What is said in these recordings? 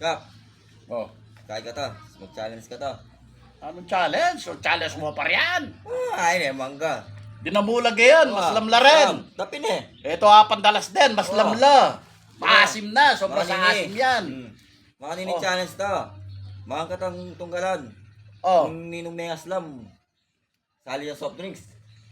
Kap, Oh. kaya ka to. Mag-challenge ka to. Anong challenge? O challenge mo pa riyan. Ay, mangga. Dinamulag yan, mas lamla rin. Tapin eh. Ito pandalas din, mas Oh. lamla. Maasim na, sobra sa Manini. asim yan. Manini Oh. challenge to. Mga katang tunggalan. Oh. Kung ninong na yung aslam. Sali yung soft drinks.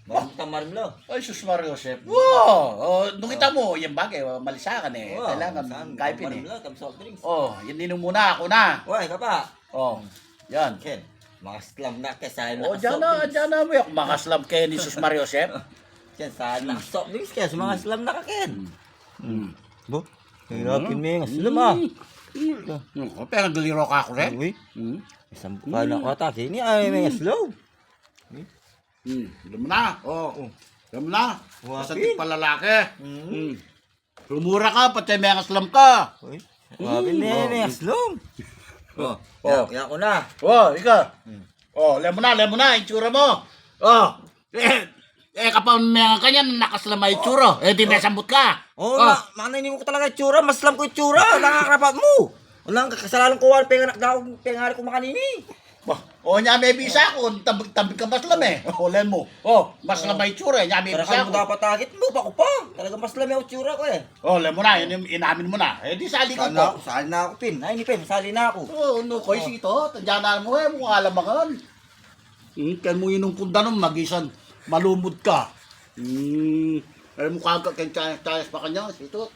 Maramutang marimlo. Ay, sus Mario Joseph. Wow! Oh, nung kita mo, yung bagay, malisakan eh. Oh, Kailangan kaipin eh. Marimlo, tam soft drinks. Oh, yun ninong muna, ako na. Uy, ka pa. Oh, yan. Ken, mga slam na kaya Oh, dyan na mo yung mga slam kay ni Sus Mario Joseph. Ken, sali na soft drinks kaya sa mga slam na ka, Ken. Bo, hirapin mo yung slam ah. Pero nagliro ka ako rin. Uy, isang pa na ko ata. Kini ay may slow. Alam mo na. Oh, alam mo na. Wapin. Basta di palalaki. Rumura ka, pati may slam ka. Uy, wapin na may slow. Oh, yan ko na. Oh, ikaw. Oh, alam mo na, itsura mo. Oh, kapag may kanyan, nakaslam ay itsura. Di may sambot ka. Oh, manay mo ko talaga itsura. Mas slam ko itsura. Nakakarapat mo. Walang kasalanan ko. Pengar ko makanini. Oh, niya may bisa ako. Tabi ka maslam eh. Oh, alam mo. Oh, maslam ay itsura. Niya may bisa Talagang mo ako. dapat takit mo. Bako pa. Talagang mas slam yung itsura ko eh. Oh, alam mo na, yun yung inamin mo na. Di sali ka po. Sali na ako, Pin. Ay, ni Pin. Sali na ako. Oh, no, koy sito. Tandyanan mo eh, mukha alamangan. Kaya mo yun ng pundanong magisan, malumod ka. Ay mukha ka kay Chayas pa kanya, sito.